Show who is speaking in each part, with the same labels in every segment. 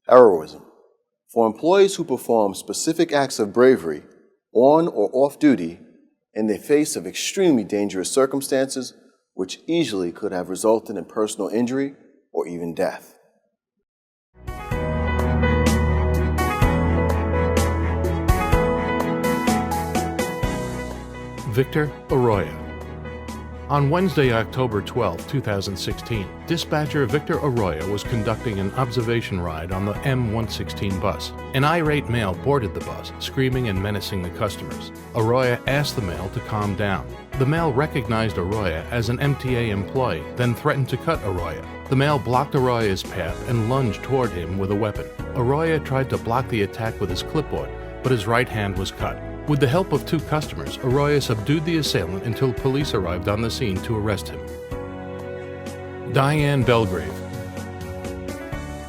Speaker 1: Heroism. For employees who perform specific acts of bravery on or off duty in the face of extremely dangerous circumstances which easily could have resulted in personal injury or even death.
Speaker 2: Victor Arroyo. On Wednesday, October 12, 2016, dispatcher Victor Arroyo was conducting an observation ride on the M116 bus. An irate male boarded the bus, screaming and menacing the customers. Arroyo asked the male to calm down. The male recognized Arroyo as an MTA employee, then threatened to cut Arroyo. The male blocked Arroyo's path and lunged toward him with a weapon. Arroyo tried to block the attack with his clipboard, but his right hand was cut. With the help of two customers, Arroyo subdued the assailant until police arrived on the scene to arrest him. Diane Belgrave.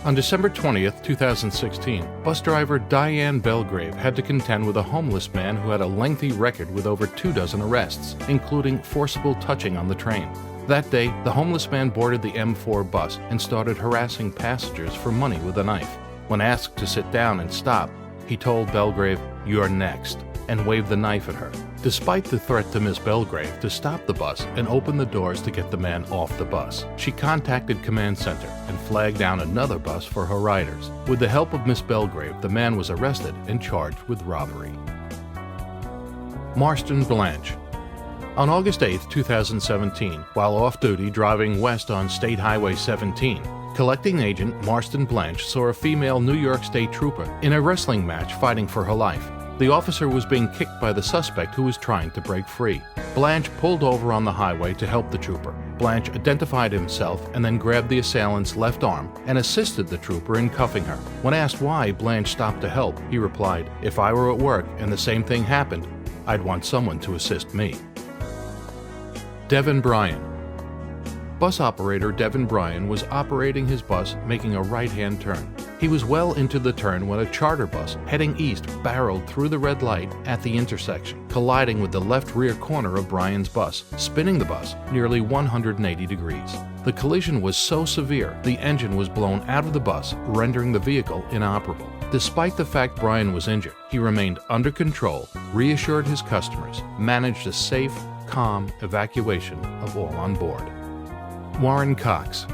Speaker 2: On December 20, 2016, bus driver Diane Belgrave had to contend with a homeless man who had a lengthy record with over 24 arrests, including forcible touching on the train. That day, the homeless man boarded the M4 bus and started harassing passengers for money with a knife. When asked to sit down and stop, he told Belgrave, "You're next," and waved the knife at her. Despite the threat to Miss Belgrave to stop the bus and open the doors to get the man off the bus, she contacted Command Center and flagged down another bus for her riders. With the help of Miss Belgrave, the man was arrested and charged with robbery. Marston Blanche. On August 8, 2017, while off-duty driving west on State Highway 17, collecting agent Marston Blanche saw a female New York State trooper in a wrestling match fighting for her life. The officer was being kicked by the suspect who was trying to break free. Blanche pulled over on the highway to help the trooper. Blanche identified himself and then grabbed the assailant's left arm and assisted the trooper in cuffing her. When asked why Blanche stopped to help, he replied, "If I were at work and the same thing happened, I'd want someone to assist me." Devin Bryan. Bus operator Devin Bryan was operating his bus making a right-hand turn. He was well into the turn when a charter bus heading east barreled through the red light at the intersection, colliding with the left rear corner of Bryan's bus, spinning the bus nearly 180 degrees. The collision was so severe, the engine was blown out of the bus, rendering the vehicle inoperable. Despite the fact Bryan was injured, he remained under control, reassured his customers, managed a safe, calm evacuation of all on board. Warren Cox.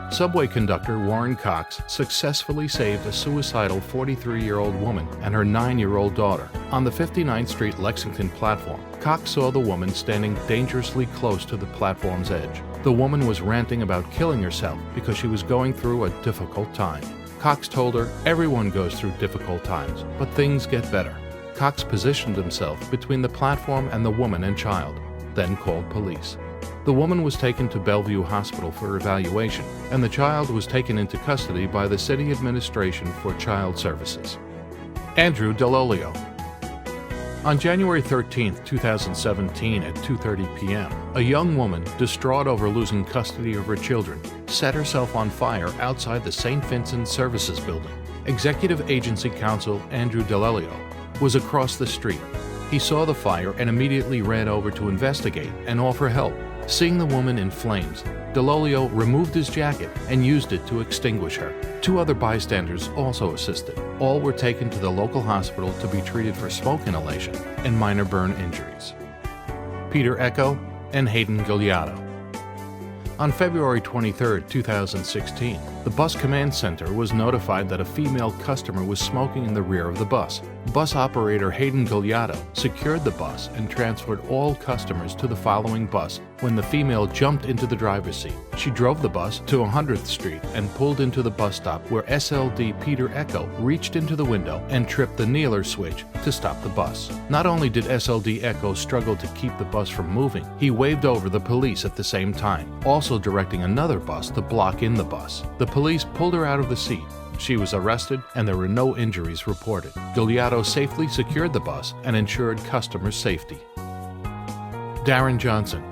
Speaker 2: Subway conductor Warren Cox successfully saved a suicidal 43-year-old woman and her 9-year-old daughter. On the 59th Street Lexington platform, Cox saw the woman standing dangerously close to the platform's edge. The woman was ranting about killing herself because she was going through a difficult time. Cox told her, "Everyone goes through difficult times, but things get better." Cox positioned himself between the platform and the woman and child, then called police. The woman was taken to Bellevue Hospital for evaluation, and the child was taken into custody by the City Administration for Child Services. Andrew Delolio. On January 13, 2017 at 2:30 p.m., a young woman, distraught over losing custody of her children, set herself on fire outside the St. Vincent Services Building. Executive Agency Counsel Andrew Delolio was across the street. He saw the fire and immediately ran over to investigate and offer help. Seeing the woman in flames, Delolio removed his jacket and used it to extinguish her. 2 other bystanders also assisted. All were taken to the local hospital to be treated for smoke inhalation and minor burn injuries. Peter Echo and Hayden Gigliotto. On February 23, 2016, the bus command center was notified that a female customer was smoking in the rear of the bus. Bus operator Hayden Gigliotto secured the bus and transferred all customers to the following bus when the female jumped into the driver's seat. She drove the bus to 100th Street and pulled into the bus stop where SLD Peter Echo reached into the window and tripped the kneeler switch to stop the bus. Not only did SLD Echo struggle to keep the bus from moving, he waved over the police at the same time, also directing another bus to block in the bus. The police pulled her out of the seat. She was arrested and there were no injuries reported. Gigliotto safely secured the bus and ensured customer safety. Darren Johnson.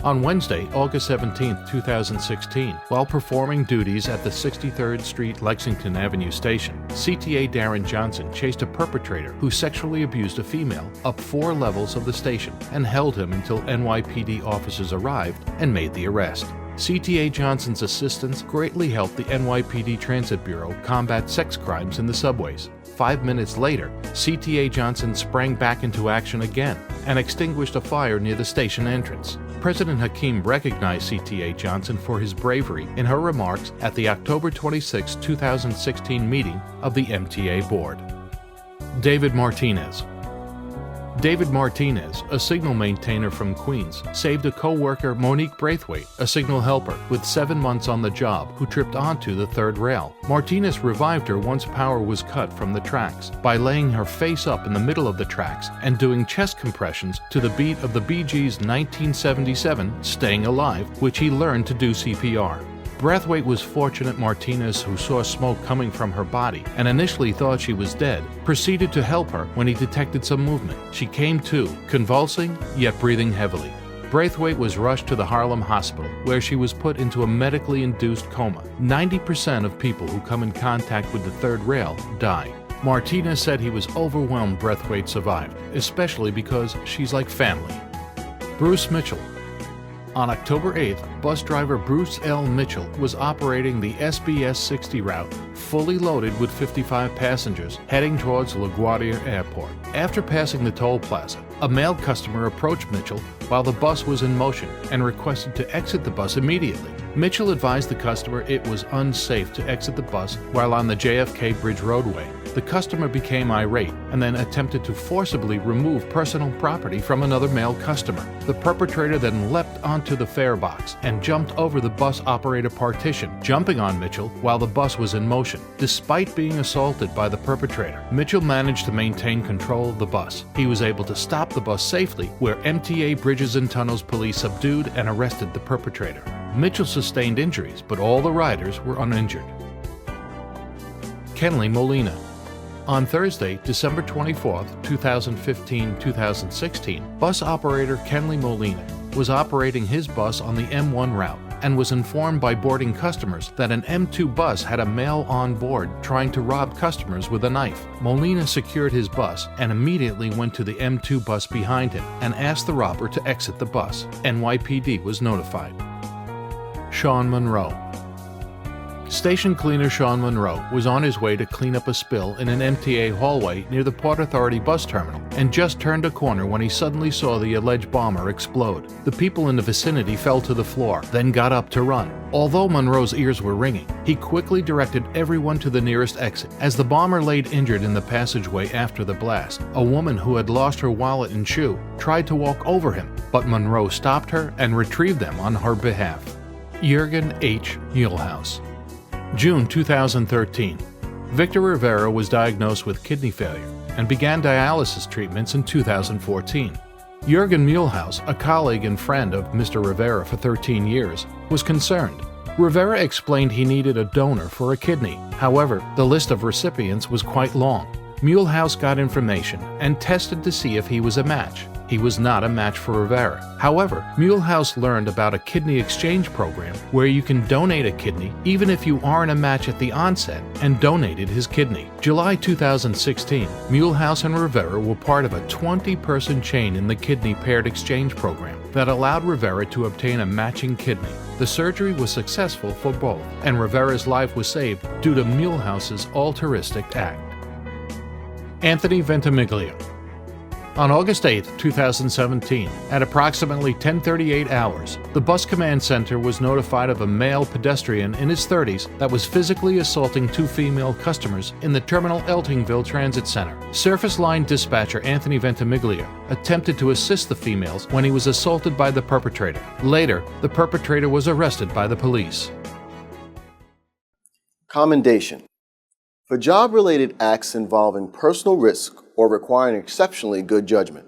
Speaker 2: On Wednesday, August 17, 2016, while performing duties at the 63rd Street Lexington Avenue station, CTA Darren Johnson chased a perpetrator who sexually abused a female up 4 levels of the station and held him until NYPD officers arrived and made the arrest. CTA Johnson's assistance greatly helped the NYPD Transit Bureau combat sex crimes in the subways. 5 minutes later, CTA Johnson sprang back into action again and extinguished a fire near the station entrance. President Hakeem recognized CTA Johnson for his bravery in her remarks at the October 26, 2016 meeting of the MTA board. David Martinez. David Martinez, a signal maintainer from Queens, saved a co-worker, Monique Braithwaite, a signal helper with 7 months on the job, who tripped onto the third rail. Martinez revived her once power was cut from the tracks by laying her face up in the middle of the tracks and doing chest compressions to the beat of the Bee Gees' 1977 Staying Alive, which he learned to do CPR. Braithwaite was fortunate Martinez, who saw smoke coming from her body and initially thought she was dead, proceeded to help her when he detected some movement. She came to, convulsing yet breathing heavily. Braithwaite was rushed to the Harlem Hospital, where she was put into a medically induced coma. 90% of people who come in contact with the third rail die. Martinez said he was overwhelmed Braithwaite survived, especially because she's like family. Bruce Mitchell. On October 8th, bus driver Bruce L. Mitchell was operating the SBS 60 route, fully loaded with 55 passengers, heading towards LaGuardia Airport. After passing the toll plaza, a male customer approached Mitchell while the bus was in motion and requested to exit the bus immediately. Mitchell advised the customer it was unsafe to exit the bus while on the JFK Bridge roadway. The customer became irate and then attempted to forcibly remove personal property from another male customer. The perpetrator then leapt onto the fare box and jumped over the bus operator partition, jumping on Mitchell while the bus was in motion. Despite being assaulted by the perpetrator, Mitchell managed to maintain control of the bus. He was able to stop the bus safely, where MTA Bridges and Tunnels police subdued and arrested the perpetrator. Mitchell sustained injuries, but all the riders were uninjured. Kenley Molina. On Thursday, December 24, 2015-2016, bus operator Kenley Molina was operating his bus on the M1 route and was informed by boarding customers that an M2 bus had a male on board trying to rob customers with a knife. Molina secured his bus and immediately went to the M2 bus behind him and asked the robber to exit the bus. NYPD was notified. Sean Monroe. Station cleaner Sean Monroe was on his way to clean up a spill in an MTA hallway near the Port Authority bus terminal and just turned a corner when he suddenly saw the alleged bomber explode. The people in the vicinity fell to the floor, then got up to run. Although Monroe's ears were ringing, he quickly directed everyone to the nearest exit. As the bomber laid injured in the passageway after the blast, a woman who had lost her wallet and shoe tried to walk over him, but Monroe stopped her and retrieved them on her behalf. Jürgen H. Muehlhaus. June 2013. Victor Rivera was diagnosed with kidney failure and began dialysis treatments in 2014. Jürgen Muehlhaus, a colleague and friend of Mr. Rivera for 13 years, was concerned. Rivera explained he needed a donor for a kidney. However, the list of recipients was quite long. Muehlhaus got information and tested to see if he was a match. He was not a match for Rivera. However, Muehlhaus learned about a kidney exchange program where you can donate a kidney even if you aren't a match at the onset, and donated his kidney. July 2016, Muehlhaus and Rivera were part of a 20-person chain in the kidney paired exchange program that allowed Rivera to obtain a matching kidney. The surgery was successful for both, and Rivera's life was saved due to Muehlhaus's altruistic act. Anthony Ventimiglia. On August 8, 2017, at approximately 10:38 hours, the Bus Command Center was notified of a male pedestrian in his 30s that was physically assaulting 2 female customers in the Terminal Eltingville Transit Center. Surface Line dispatcher Anthony Ventimiglia attempted to assist the females when he was assaulted by the perpetrator. Later, the perpetrator was arrested by the police.
Speaker 1: Commendation. For job-related acts involving personal risk or requiring exceptionally good judgment,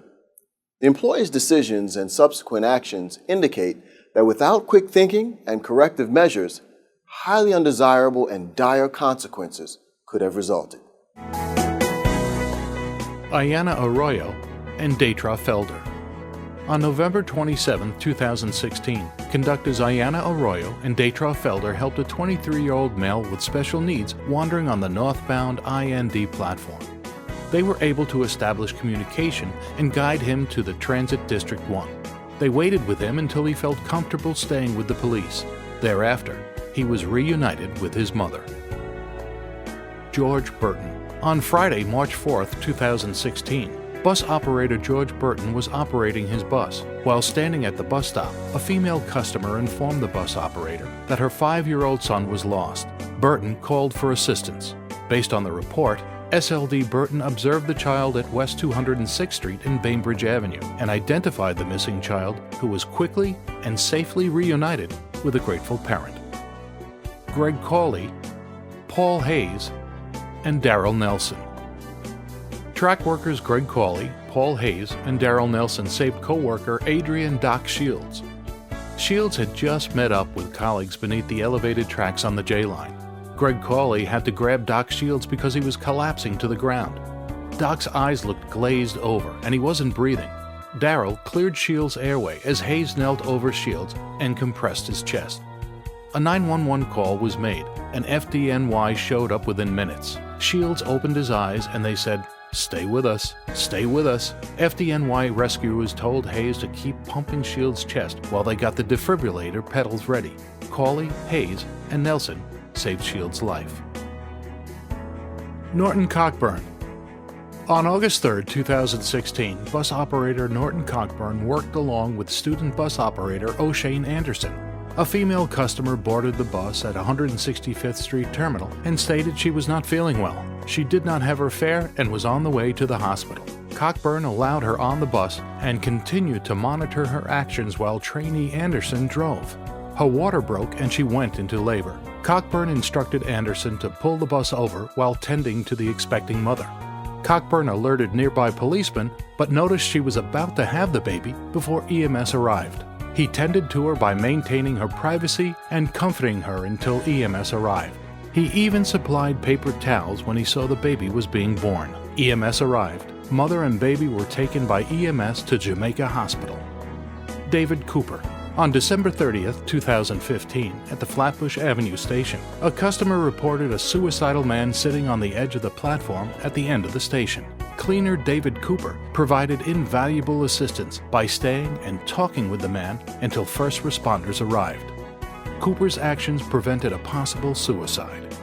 Speaker 1: the employee's decisions and subsequent actions indicate that without quick thinking and corrective measures, highly undesirable and dire consequences could have resulted.
Speaker 2: Ayanna Arroyo and Detra Felder. On November 27, 2016, conductors Ayanna Arroyo and Detra Felder helped a 23-year-old male with special needs wandering on the northbound IND platform. They were able to establish communication and guide him to the Transit District 1. They waited with him until he felt comfortable staying with the police. Thereafter, he was reunited with his mother. George Burton. On Friday, March 4, 2016, bus operator George Burton was operating his bus. While standing at the bus stop, a female customer informed the bus operator that her 5-year-old son was lost. Burton called for assistance. Based on the report, SLD Burton observed the child at West 206th Street and Bainbridge Avenue and identified the missing child, who was quickly and safely reunited with a grateful parent. Greg Cawley, Paul Hayes, and Darrell Nelson. Track workers Greg Cawley, Paul Hayes, and Darrell Nelson saved co-worker Adrian Doc Shields. Shields had just met up with colleagues beneath the elevated tracks on the J-line. Greg Cawley had to grab Doc Shields because he was collapsing to the ground. Doc's eyes looked glazed over, and he wasn't breathing. Darrell cleared Shields' airway as Hayes knelt over Shields and compressed his chest. A 911 call was made, and FDNY showed up within minutes. Shields opened his eyes and they said, "Stay with us, stay with us." FDNY rescuers told Hayes to keep pumping Shields' chest while they got the defibrillator pedals ready. Cawley, Hayes, and Nelson saved Shields' life. Norton Cockburn. On August 3, 2016, bus operator Norton Cockburn worked along with student bus operator O'Shane Anderson. A female customer boarded the bus at 165th Street Terminal and stated she was not feeling well. She did not have her fare and was on the way to the hospital. Cockburn allowed her on the bus and continued to monitor her actions while trainee Anderson drove. Her water broke and she went into labor. Cockburn instructed Anderson to pull the bus over while tending to the expecting mother. Cockburn alerted nearby policemen, but noticed she was about to have the baby before EMS arrived. He tended to her by maintaining her privacy and comforting her until EMS arrived. He even supplied paper towels when he saw the baby was being born. EMS arrived. Mother and baby were taken by EMS to Jamaica Hospital. David Cooper. On December 30, 2015, at the Flatbush Avenue station, a customer reported a suicidal man sitting on the edge of the platform at the end of the station. Cleaner David Cooper provided invaluable assistance by staying and talking with the man until first responders arrived. Cooper's actions prevented a possible suicide.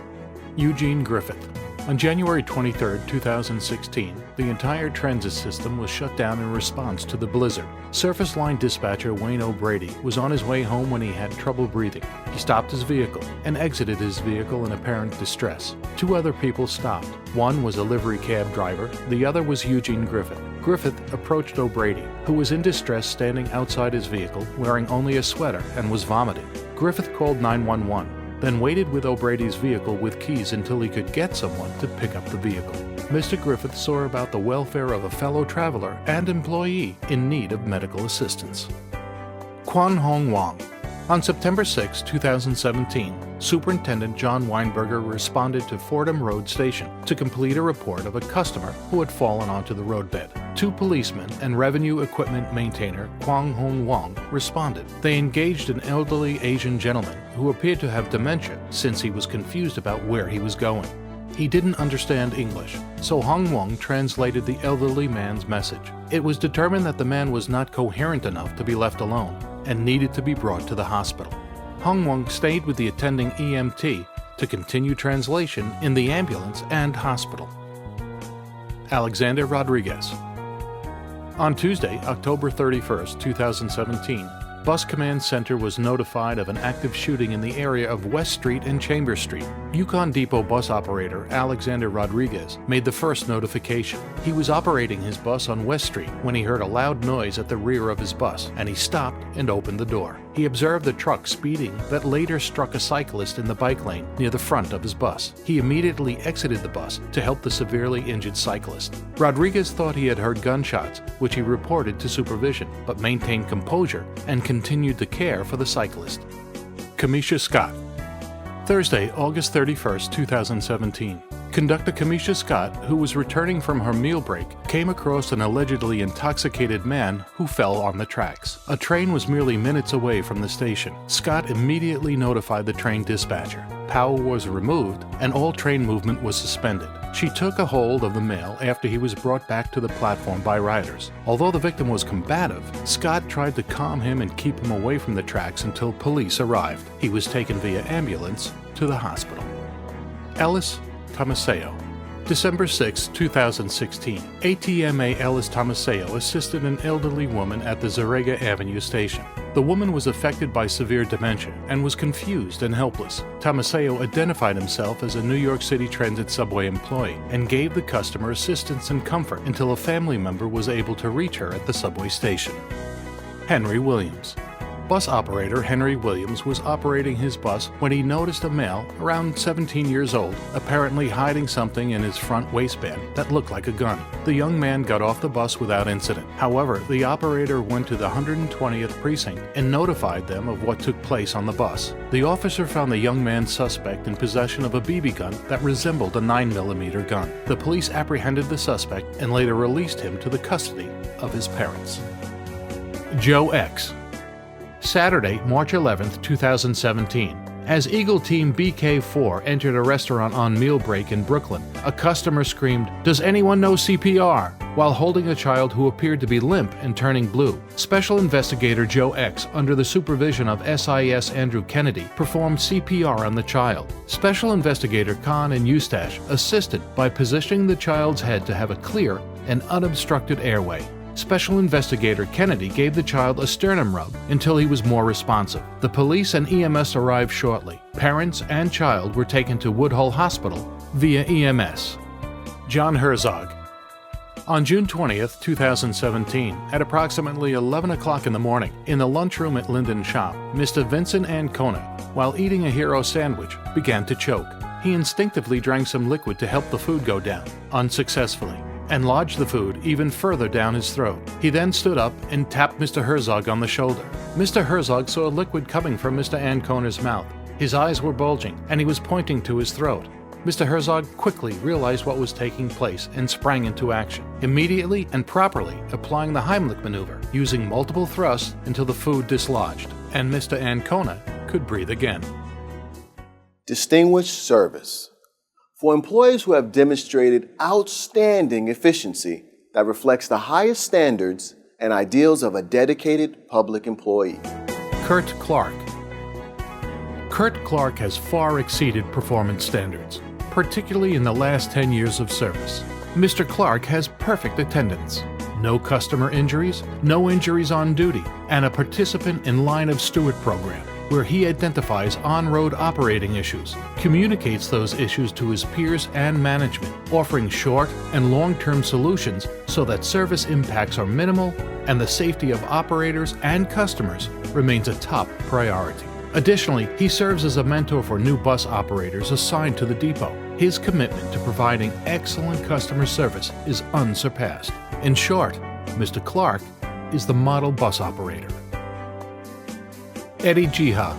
Speaker 2: Eugene Griffith. On January 23, 2016, the entire transit system was shut down in response to the blizzard. Surface line dispatcher Wayne O'Brady was on his way home when he had trouble breathing. He stopped his vehicle and exited his vehicle in apparent distress. 2 other people stopped. One was a livery cab driver, the other was Eugene Griffith. Griffith approached O'Brady, who was in distress standing outside his vehicle wearing only a sweater and was vomiting. Griffith called 911. Then waited with O'Brady's vehicle with keys until he could get someone to pick up the vehicle. Mr. Griffith saw about the welfare of a fellow traveler and employee in need of medical assistance. Quan Hong Wong. On September 6, 2017, Superintendent John Weinberger responded to Fordham Road Station to complete a report of a customer who had fallen onto the roadbed. 2 policemen and revenue equipment maintainer Kwang Hong Wong responded. They engaged an elderly Asian gentleman who appeared to have dementia since he was confused about where he was going. He didn't understand English, so Hong Wong translated the elderly man's message. It was determined that the man was not coherent enough to be left alone and needed to be brought to the hospital. Hong Wong stayed with the attending EMT to continue translation in the ambulance and hospital. Alexander Rodriguez. On Tuesday, October 31, 2017, Bus Command Center was notified of an active shooting in the area of West Street and Chambers Street. Yukon Depot bus operator Alexander Rodriguez made the first notification. He was operating his bus on West Street when he heard a loud noise at the rear of his bus, and he stopped and opened the door. He observed a truck speeding that later struck a cyclist in the bike lane near the front of his bus. He immediately exited the bus to help the severely injured cyclist. Rodriguez thought he had heard gunshots, which he reported to supervision, but maintained composure and continued to care for the cyclist. Kamisha Scott. Thursday, August 31, 2017. Conductor Kamisha Scott, who was returning from her meal break, came across an allegedly intoxicated man who fell on the tracks. A train was merely minutes away from the station. Scott immediately notified the train dispatcher. Power was removed and all train movement was suspended. She took a hold of the male after he was brought back to the platform by riders. Although the victim was combative, Scott tried to calm him and keep him away from the tracks until police arrived. He was taken via ambulance to the hospital. Ellis Tomaseo. December 6, 2016, ATMA Ellis Tomaseo assisted an elderly woman at the Zarega Avenue station. The woman was affected by severe dementia and was confused and helpless. Tomaseo identified himself as a New York City Transit subway employee and gave the customer assistance and comfort until a family member was able to reach her at the subway station. Henry Williams. Bus operator Henry Williams was operating his bus when he noticed a male, around 17 years old, apparently hiding something in his front waistband that looked like a gun. The young man got off the bus without incident. However, the operator went to the 120th precinct and notified them of what took place on the bus. The officer found the young man suspect in possession of a BB gun that resembled a 9mm gun. The police apprehended the suspect and later released him to the custody of his parents. Joe X. Saturday, March 11, 2017. As Eagle Team BK4 entered a restaurant on meal break in Brooklyn, a customer screamed, "Does anyone know CPR?" while holding a child who appeared to be limp and turning blue. Special Investigator Joe X, under the supervision of SIS Andrew Kennedy, performed CPR on the child. Special Investigator Khan and Eustache assisted by positioning the child's head to have a clear and unobstructed airway. Special Investigator Kennedy gave the child a sternum rub until he was more responsive. The police and EMS arrived shortly. Parents and child were taken to Woodhull Hospital via EMS. John Herzog. On June 20th, 2017, at approximately 11 o'clock in the morning, in the lunchroom at Linden Shop, Mr. Vincent Ancona, while eating a hero sandwich, began to choke. He instinctively drank some liquid to help the food go down, unsuccessfully, and lodged the food even further down his throat. He then stood up and tapped Mr. Herzog on the shoulder. Mr. Herzog saw liquid coming from Mr. Ancona's mouth. His eyes were bulging, and he was pointing to his throat. Mr. Herzog quickly realized what was taking place and sprang into action, immediately and properly applying the Heimlich maneuver, using multiple thrusts until the food dislodged, and Mr. Ancona could breathe again.
Speaker 1: Distinguished service. For employees who have demonstrated outstanding efficiency that reflects the highest standards and ideals of a dedicated public employee.
Speaker 2: Kurt Clark. Kurt Clark has far exceeded performance standards, particularly in the last 10 years of service. Mr. Clark has perfect attendance, no customer injuries, no injuries on duty, and a participant in line of steward program, where he identifies on-road operating issues, communicates those issues to his peers and management, offering short and long-term solutions so that service impacts are minimal and the safety of operators and customers remains a top priority. Additionally, he serves as a mentor for new bus operators assigned to the depot. His commitment to providing excellent customer service is unsurpassed. In short, Mr. Clark is the model bus operator. Eddie Jiha.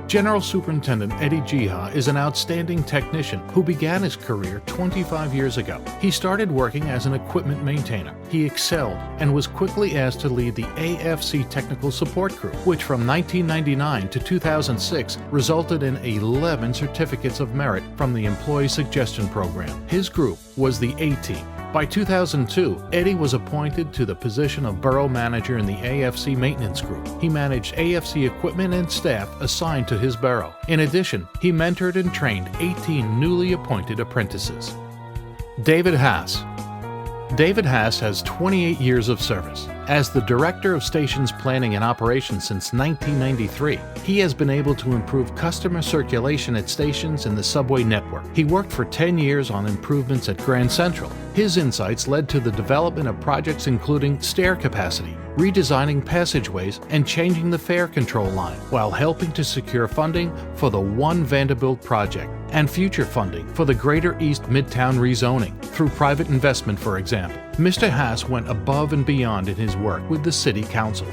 Speaker 2: General Superintendent Eddie Jiha is an outstanding technician who began his career 25 years ago. He started working as an equipment maintainer. He excelled and was quickly asked to lead the AFC Technical Support Group, which from 1999 to 2006 resulted in 11 certificates of merit from the Employee Suggestion Program. His group was the A-Team. By 2002, Eddie was appointed to the position of Borough Manager in the AFC Maintenance Group. He managed AFC equipment and staff assigned to his borough. In addition, he mentored and trained 18 newly appointed apprentices. David Haas. David Haas has 28 years of service. As the Director of Stations Planning and Operations since 1993, he has been able to improve customer circulation at stations in the subway network. He worked for 10 years on improvements at Grand Central. His insights led to the development of projects including stair capacity, redesigning passageways, and changing the fare control line, while helping to secure funding for the One Vanderbilt project and future funding for the Greater East Midtown rezoning through private investment, for example. Mr. Haas went above and beyond in his work with the City Council.